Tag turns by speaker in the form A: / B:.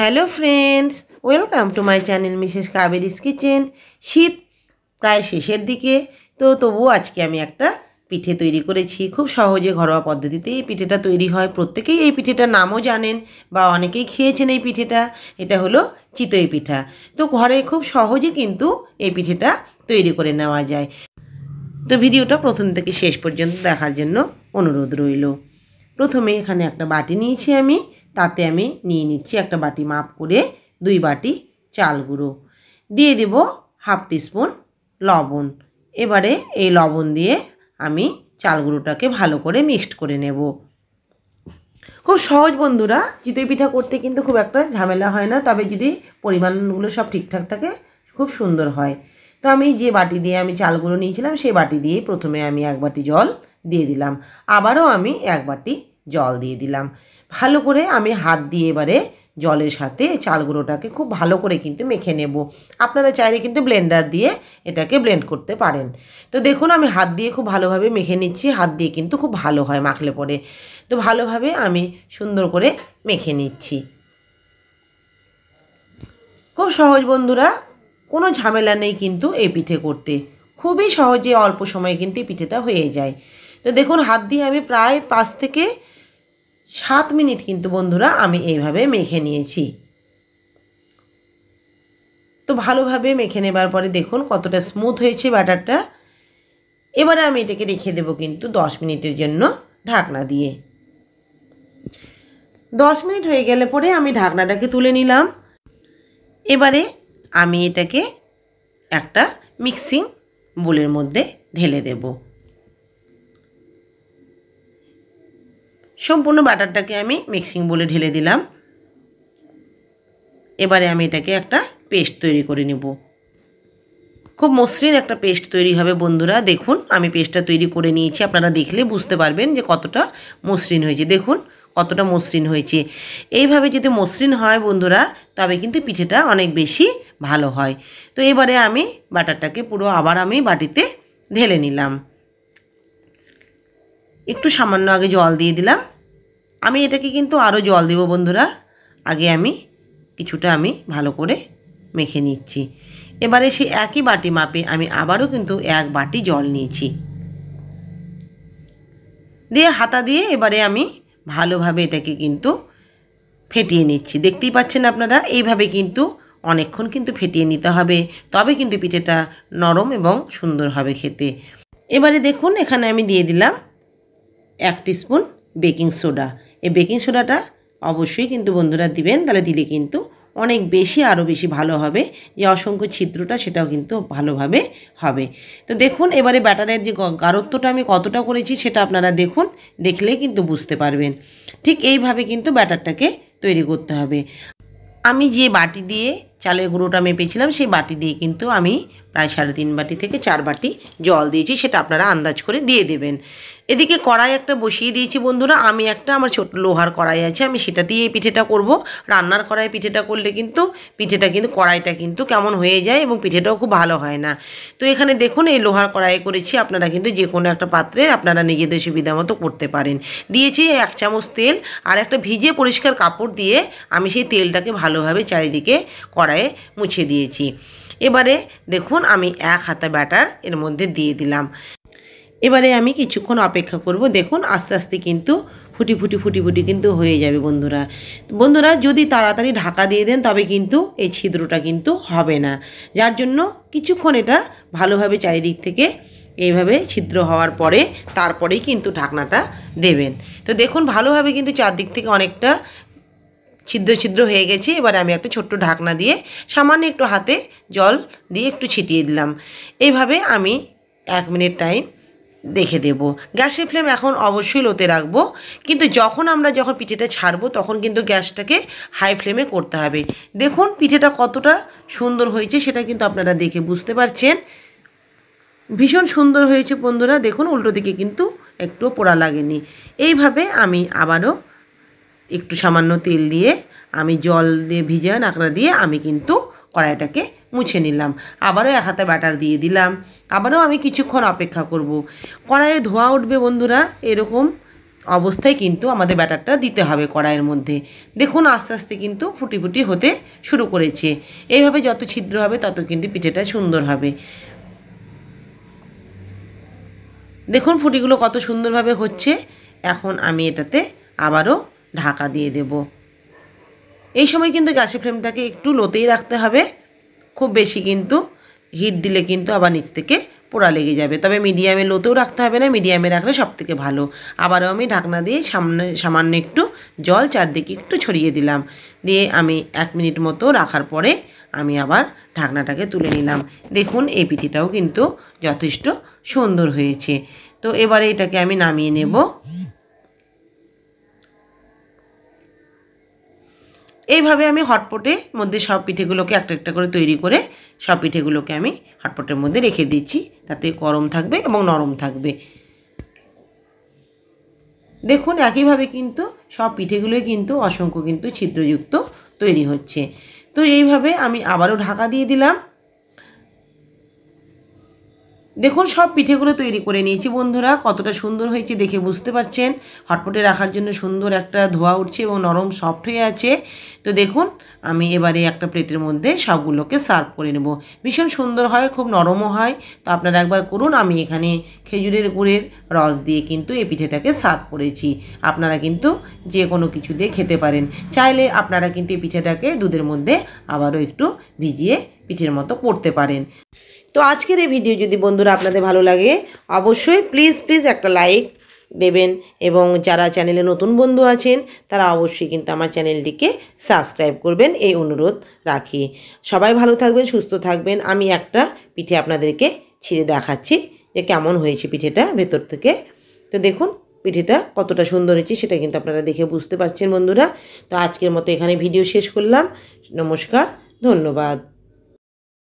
A: Hello friends, welcome to my channel Mrs Kaberi's kitchen. শীত প্রায় শেষের দিকে, তবুও আজকে আমি একটা পিঠে তৈরি করেছি। খুব সহজে ঘরোয়া পদ্ধতিতে এই পিঠেটা তৈরি হয়। প্রত্যেকেই এই পিঠেটার নামও জানেন বা অনেকেই খেয়েছেন এই পিঠেটা। এটা হলো চিতই পিঠা। তো ঘরে খুব সহজে কিন্তু এই পিঠেটা তৈরি করে নেওয়া যায়। তো ভিডিওটা প্রথম থেকে শেষ পর্যন্ত দেখার জন্য অনুরোধ রইল। প্রথমে এখানে একটা বাটি নিয়েছি আমি, তাতে আমি নিয়ে নিচ্ছি একটা বাটি মাপ করে 2 বাটি চাল গুঁড়ো, দিয়ে দেব হাফ টিস্পুন লবণ। এবারে এই লবণ দিয়ে আমি চাল গুঁড়োটাকে ভালো করে মিক্সড করে নেব। খুব সহজ বন্ধুরা, চিতই পিঠা করতে কিন্তু খুব একটা ঝামেলা হয় না, তবে যদি পরিমাণগুলো সব ঠিকঠাক থাকে খুব সুন্দর হয়। তো আমি যে বাটি দিয়ে আমি চালগুলো নিয়েছিলাম সেই বাটি দিয়ে প্রথমে আমি 1 বাটি জল দিয়ে দিলাম, আবারও আমি 1 বাটি জল দিয়ে দিলাম। ভালো করে আমি হাত দিয়ে এবারে জলের সাথে চাল গুঁড়োটাকে খুব ভালো করে কিন্তু মেখে নেব। আপনারা চাইলে কিন্তু ব্লেন্ডার দিয়ে এটাকে ব্লেন্ড করতে পারেন। তো দেখুন আমি হাত দিয়ে খুব ভালোভাবে মেখে নিচ্ছি। হাত দিয়ে কিন্তু খুব ভালো হয় মাখলে পরে। তো ভালোভাবে আমি সুন্দর করে মেখে নিচ্ছি। খুব সহজ বন্ধুরা, কোনো ঝামেলা নেই কিন্তু এই পিঠে করতে। খুবই সহজে অল্প সময়ে কিন্তু এই পিঠেটা হয়ে যায়। তো দেখুন হাত দিয়ে আমি প্রায় 5 থেকে 7 মিনিট কিন্তু বন্ধুরা আমি এইভাবে মেখে নিয়েছি। তো ভালোভাবে মেখে নেবার পরে দেখুন কতটা স্মুথ হয়েছে ব্যাটারটা। এবারে আমি এটাকে রেখে দেব কিন্তু 10 মিনিটের জন্য ঢাকনা দিয়ে। 10 মিনিট হয়ে গেলে পরে আমি ঢাকনাটাকে তুলে নিলাম। এবারে আমি এটাকে একটা মিক্সিং বোলের মধ্যে ঢেলে দেব। সম্পূর্ণ ব্যাটারটাকে আমি মিক্সিং বোলে ঢেলে দিলাম। এবারে আমি এটাকে একটা পেস্ট তৈরি করে নেব। খুব মসৃণ একটা পেস্ট তৈরি হবে বন্ধুরা। দেখুন আমি পেস্টটা তৈরি করে নিয়েছি। আপনারা দেখলে বুঝতে পারবেন যে কতটা মসৃণ হয়েছে। দেখুন কতটা মসৃণ হয়েছে। এইভাবে যদি মসৃণ হয় বন্ধুরা, তবে কিন্তু পিঠেটা অনেক বেশি ভালো হয়। তো এবারে আমি ব্যাটারটাকে পুরো আবার আমি বাটিতে ঢেলে নিলাম। একটু সামান্য আগে জল দিয়ে দিলাম। আমি এটাকে কিন্তু আরও জল দেব বন্ধুরা। আগে আমি কিছুটা আমি ভালো করে মেখে নিচ্ছি। এবারে সেই একই বাটি মাপে আমি আবারও কিন্তু 1 বাটি জল নিয়েছি, দিয়ে হাতা দিয়ে এবারে আমি ভালোভাবে এটাকে কিন্তু ফেটিয়ে নিচ্ছি। দেখতেই পাচ্ছেন আপনারা, এইভাবে কিন্তু অনেকক্ষণ কিন্তু ফেটিয়ে নিতে হবে, তবে কিন্তু পিঠেটা নরম এবং সুন্দর হবে খেতে। এবারে দেখুন এখানে আমি দিয়ে দিলাম 1 টিস্পুন বেকিং সোডা। এই বেকিং সোডাটা অবশ্যই কিন্তু বন্ধুরা দিবেন, তাহলে দিলে কিন্তু অনেক বেশি আরও বেশি ভালো হবে। যে অসংখ্য ছিদ্রটা সেটাও কিন্তু ভালোভাবে হবে। তো দেখুন এবারে ব্যাটারের যে গাঢ়ত্বটা আমি কতটা করেছি সেটা আপনারা দেখুন, দেখলেই কিন্তু বুঝতে পারবেন। ঠিক এইভাবে কিন্তু ব্যাটারটাকে তৈরি করতে হবে। আমি যে বাটি দিয়ে চালের গুঁড়োটা মেপেছিলাম সেই বাটি দিয়ে কিন্তু আমি প্রায় 3.5 বাটি থেকে 4 বাটি জল দিয়েছি, সেটা আপনারা আন্দাজ করে দিয়ে দেবেন। এদিকে কড়াই একটা বসিয়ে দিয়েছি বন্ধুরা। আমি একটা আমার ছোট লোহার কড়াই আছে, আমি সেটা দিয়ে এই পিঠেটা করব। রান্নার কড়াই পিঠেটা করলে কিন্তু পিঠেটা কিন্তু কড়াইটা কিন্তু কেমন হয়ে যায় এবং পিঠেটাও খুব ভালো হয় না। তো এখানে দেখুন এই লোহার কড়াইয়ে করেছি। আপনারা কিন্তু যে কোনো একটা পাত্রে আপনারা নিজেদের সুবিধা মতো করতে পারেন। দিয়েছি 1 চামচ তেল, আর একটা ভিজে পরিষ্কার কাপড় দিয়ে আমি সেই তেলটাকে ভালোভাবে চারিদিকে কড়াইয়ে মুছে দিয়েছি। এবারে দেখুন আমি 1 হাতা ব্যাটার এর মধ্যে দিয়ে দিলাম। এবারে আমি কিছুক্ষণ অপেক্ষা করব। দেখুন আস্তে আস্তে কিন্তু ফুটি ফুটি কিন্তু হয়ে যাবে বন্ধুরা। বন্ধুরা যদি তাড়াতাড়ি ঢাকা দিয়ে দেন তবে কিন্তু এই ছিদ্রটা কিন্তু হবে না, যার জন্য কিছুক্ষণ এটা ভালোভাবে চারিদিক থেকে এইভাবে ছিদ্র হওয়ার পরে তারপরেই কিন্তু ঢাকনাটা দেবেন। তো দেখুন ভালোভাবে কিন্তু চারদিক থেকে অনেকটা ছিদ্র হয়ে গেছে। এবার আমি একটা ছোট্ট ঢাকনা দিয়ে সামান্য একটু হাতে জল দিয়ে একটু ছিটিয়ে দিলাম। এইভাবে আমি 1 মিনিট টাইম রেখে দেব। গ্যাসের ফ্লেম এখন অবশ্যই লোতে রাখবো, কিন্তু যখন পিঠেটা ছাড়বো তখন কিন্তু গ্যাসটাকে হাই ফ্লেমে করতে হবে। দেখুন পিঠেটা কতটা সুন্দর হয়েছে সেটা কিন্তু আপনারা দেখে বুঝতে পারছেন। ভীষণ সুন্দর হয়েছে বন্ধুরা। দেখুন উল্টো দিকে কিন্তু একটু পোড়া লাগেনি। এইভাবে আমি আবারও একটু সামান্য তেল দিয়ে আমি জল দিয়ে ভিজা নাকড়া দিয়ে আমি কিন্তু কড়াইটাকে মুছে নিলাম। আবারও 1 হাতা ব্যাটার দিয়ে দিলাম। আবারও আমি কিছুক্ষণ অপেক্ষা করব। কড়াইয়ে ধোঁয়া উঠবে বন্ধুরা, এরকম অবস্থায় কিন্তু আমাদের ব্যাটারটা দিতে হবে কড়াইয়ের মধ্যে। দেখুন আস্তে আস্তে কিন্তু ফুটি ফুটি হতে শুরু করেছে। এইভাবে যত ছিদ্র হবে তত কিন্তু পিঠেটা সুন্দর হবে। দেখুন ফুটিগুলো কত সুন্দরভাবে হচ্ছে। এখন আমি এটাতে আবারও ঢাকা দিয়ে দেব। এই সময় কিন্তু গ্যাসের ফ্লেমটাকে একটু লোতেই রাখতে হবে। খুব বেশি কিন্তু হিট দিলে কিন্তু আবার নিচ থেকে পোড়া লেগে যাবে। তবে মিডিয়ামে লোতেও রাখতে হবে না, মিডিয়ামে রাখলে সবথেকে ভালো। আবারও আমি ঢাকনা দিয়ে সামান্য একটু জল চারদিকে একটু ছড়িয়ে দিলাম। দিয়ে আমি 1 মিনিট মতো রাখার পরে আমি আবার ঢাকনাটাকে তুলে নিলাম। দেখুন এই পিঠেটাও কিন্তু যথেষ্ট সুন্দর হয়েছে। তো এবারে এটাকে আমি নামিয়ে নেব। এইভাবে আমি হটপটের মধ্যে সব পিঠেগুলোকে একটা একটা করে তৈরি করে সব পিঠেগুলোকে আমি হটপটের মধ্যে রেখে দিচ্ছি, তাতে গরম থাকবে এবং নরম থাকবে। দেখুন একইভাবে কিন্তু সব পিঠেগুলোই কিন্তু অসংখ্য কিন্তু ছিদ্রযুক্ত তৈরি হচ্ছে। তো এইভাবে আমি আবারও ঢাকা দিয়ে দিলাম। দেখুন সব পিঠেগুলো তৈরি করে নিয়েছি বন্ধুরা, কতটা সুন্দর হয়েছে দেখে বুঝতে পারছেন। হটপটে রাখার জন্য সুন্দর একটা ধোয়া উঠছে এবং নরম সফট হয়ে আছে। তো দেখুন আমি এবারে একটা প্লেটের মধ্যে সবগুলোকে সার্ভ করে নেব। ভীষণ সুন্দর হয়, খুব নরমও হয়। তো আপনারা একবার করুন। আমি এখানে খেজুরের গুড়ের রস দিয়ে কিন্তু এই পিঠেটাকে সার্ভ করেছি। আপনারা কিন্তু যে কোনো কিছু দিয়ে খেতে পারেন। চাইলে আপনারা কিন্তু এই পিঠেটাকে দুধের মধ্যে আবারও একটু ভিজিয়ে পিঠের মতো করতে পারেন। তো আজকের এই ভিডিও যদি বন্ধুরা আপনাদের ভালো লাগে অবশ্যই প্লিজ একটা লাইক দেবেন, এবং যারা চ্যানেলে নতুন বন্ধু আছেন তারা অবশ্যই কিন্তু আমার চ্যানেলটিকে সাবস্ক্রাইব করবেন, এই অনুরোধ রাখি। সবাই ভালো থাকবেন, সুস্থ থাকবেন। আমি একটা পিঠে আপনাদেরকে ছিঁড়ে দেখাচ্ছি যে কেমন হয়েছে পিঠেটা ভেতর থেকে। তো দেখুন পিঠেটা কতটা সুন্দর হয়েছে সেটা কিন্তু আপনারা দেখে বুঝতে পারছেন বন্ধুরা। তো আজকের মতো এখানে ভিডিও শেষ করলাম। নমস্কার, ধন্যবাদ।